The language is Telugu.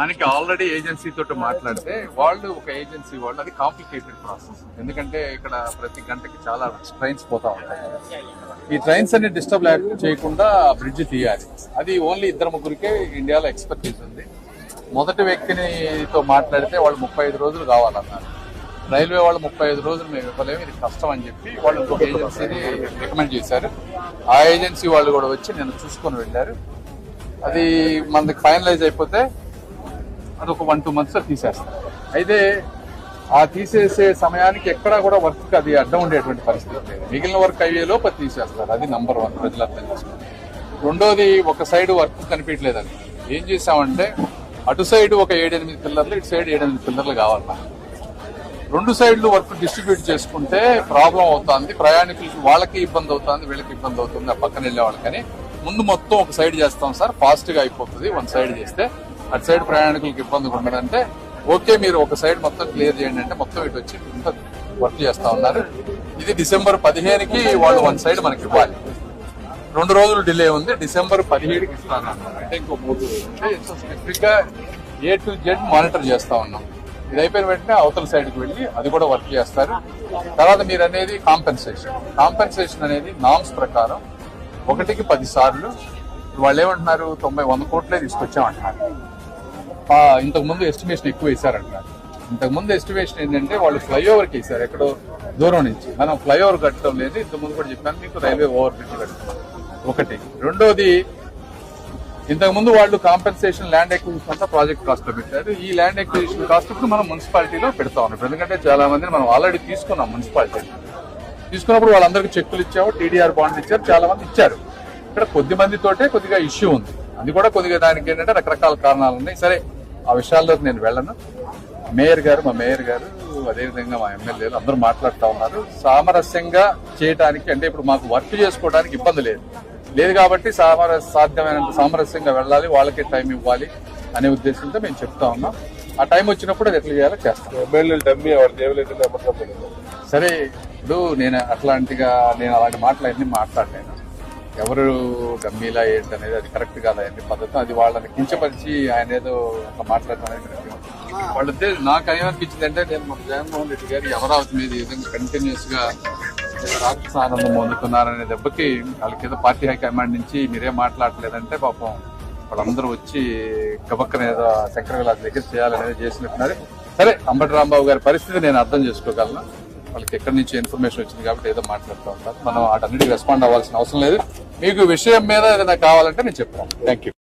దానికి ఆల్రెడీ ఏజెన్సీ తోటి మాట్లాడితే వాళ్ళు ఒక ఏజెన్సీ వాళ్ళు అది కాంప్లికేటెడ్ ప్రాసెస్. ఎందుకంటే ఇక్కడ ప్రతి గంటకి చాలా ట్రైన్స్ పోతా ఉంటాయి. ఈ ట్రైన్స్ అన్ని డిస్టర్బ్ చేయకుండా బ్రిడ్జ్ తీయాలి. అది ఓన్లీ 2-3కే ఇండియాలో ఎక్స్పర్టీస్ ఉంది. మొదటి వ్యక్తినితో మాట్లాడితే వాళ్ళు 35 రోజులు కావాలన్నారు. రైల్వే వాళ్ళు 35 రోజులు మేము ఇవ్వలేము, ఇది కష్టం అని చెప్పి వాళ్ళు ఇంకొక ఏజెన్సీని రికమెండ్ చేశారు. ఆ ఏజెన్సీ వాళ్ళు కూడా వచ్చి నేను చూసుకొని వెళ్ళారు. అది మనకి ఫైనలైజ్ అయిపోతే అది ఒక 1-2 months లో తీసేస్తారు. అయితే ఆ తీసేసే సమయానికి ఎక్కడా కూడా వర్క్ అది అడ్డం ఉండేటువంటి పరిస్థితి లేదు. మిగిలిన వర్క్ అయ్యే లోపు తీసేస్తారు. అది నంబర్ 1 ప్రజలు అర్థం చేసుకోండి. రెండోది, ఒక సైడ్ వర్క్ కనిపించలేదని ఏం చేసామంటే అటు సైడ్ ఒక 7-8 పిల్లర్లు, ఇటు సైడ్ 7-8 పిల్లర్లు కావాలి. 2 సైడ్లు వర్క్ డిస్ట్రిబ్యూట్ చేసుకుంటే ప్రాబ్లం అవుతుంది. ప్రయాణికులకి వాళ్ళకి ఇబ్బంది అవుతుంది, వీళ్ళకి ఇబ్బంది అవుతుంది, ఆ పక్కన వెళ్ళే వాళ్ళకని ముందు మొత్తం ఒక సైడ్ చేస్తాం సార్, ఫాస్ట్ గా అయిపోతుంది. 1 సైడ్ చేస్తే అటు సైడ్ ప్రయాణికులకి ఇబ్బంది ఉండదంటే ఓకే మీరు ఒక సైడ్ మొత్తం క్లియర్ చేయండి అంటే మొత్తం ఇటు వచ్చి వర్క్ చేస్తా ఉన్నారు. ఇది December 15కి వాళ్ళు 1 సైడ్ మనకి ఇవ్వాలి. 2 రోజులు డిలే ఉంది. December 17కి ఇస్తాను అంటే ఇంకో 3 రోజులు స్పెసిఫిక్ గా A to Z మానిటర్ చేస్తా ఉన్నాం. ఇది అయిపోయిన వెంటనే అవతల సైడ్కి వెళ్ళి అది కూడా వర్క్ చేస్తారు. తర్వాత మీరు అనేది కాంపెన్సేషన్ అనేది నామ్స్ ప్రకారం 1కి 10 సార్లు. వాళ్ళు ఏమంటున్నారు 90-100 కోట్లే తీసుకొచ్చామంటున్నారు. ఇంతకు ముందు ఎస్టిమేషన్ ఎక్కువ వేశారంటున్నారు. ఇంతకు ముందు ఎస్టిమేషన్ ఏంటంటే వాళ్ళు ఫ్లైఓవర్కి వేశారు, ఎక్కడో దూరం నుంచి. మనం ఫ్లైఓవర్ కట్టడం లేదు, ఇంతకు ముందు కూడా చెప్పాను మీకు, రైల్వే ఓవర్ బ్రిడ్జ్ కడుతున్నాం. ఒకటి. రెండోది, ఇంతకు ముందు వాళ్ళు కాంపెన్సేషన్ ల్యాండ్ ఎక్విజిషన్ అంతా ప్రాజెక్ట్ కాస్ట్ లో పెట్టారు. ఈ ల్యాండ్ ఎక్విజిషన్ కాస్ట్ ఇప్పుడు మనం మున్సిపాలిటీలో పెడతా ఉన్నాం. ఎందుకంటే చాలా మందిని మనం ఆల్రెడీ తీసుకున్నాం. మున్సిపాలిటీ తీసుకున్నప్పుడు వాళ్ళందరికీ చెక్కులు ఇచ్చాము, టీడీఆర్ బాండ్ ఇచ్చారు, చాలా మంది ఇచ్చారు. ఇక్కడ కొద్ది మందితోటే కొద్దిగా ఇష్యూ ఉంది. అది కూడా కొద్దిగా దానికి ఏంటంటే రకరకాల కారణాలు ఉన్నాయి. సరే, ఆ విషయాల్లోకి నేను వెళ్ళను. మా మేయర్ గారు అదేవిధంగా మా ఎమ్మెల్యేలు అందరూ మాట్లాడుతూ ఉన్నారు. సామరస్యంగా చేయడానికి, అంటే ఇప్పుడు మాకు వర్క్ చేసుకోవడానికి ఇబ్బంది లేదు కాబట్టి సాధ్యమైనంత సామరస్యంగా వెళ్ళాలి, వాళ్ళకే టైం ఇవ్వాలి అనే ఉద్దేశంతో మేము చెప్తా ఉన్నాం. ఆ టైం వచ్చినప్పుడు అది ఎట్లా చేయాలో చేస్తాం. సరే, ఇప్పుడు నేను అలాంటి మాటలన్నీ మాట్లాడలేను. ఎవరు డమ్మీలా ఏంటనేది అది కరెక్ట్ కాదు. అన్ని పద్ధతి అది వాళ్ళని కించపరిచి ఆయన ఏదో ఒక మాట్లాడటం అనేది వాళ్ళు. నాకు ఏమనిపించింది అంటే నేను జగన్మోహన్ రెడ్డి గారి అమరావతి మీద ఈ విధంగా కంటిన్యూస్ గా రాక్షస ఆనందం పొందుతున్నారనే దెబ్బకి వాళ్ళకి ఏదో పార్టీ హైకమాండ్ నుంచి మీరేం మాట్లాడలేదంటే పాపం వాళ్ళందరూ వచ్చి గబక్కన ఏదో శంకర విలాస్ దగ్గర చేయాలనేది చేసినట్టున్నారు. సరే, అంబటి రాంబాబు గారి పరిస్థితి నేను అర్థం చేసుకోగలను. వాళ్ళకి ఎక్కడి నుంచి ఇన్ఫర్మేషన్ వచ్చింది కాబట్టి ఏదో మాట్లాడుతూ ఉంటారు. మనం వాటన్నిటికీ రెస్పాండ్ అవ్వాల్సిన అవసరం లేదు. మీకు విషయం మీద ఏదైనా కావాలంటే నేను చెప్తాను. Thank you.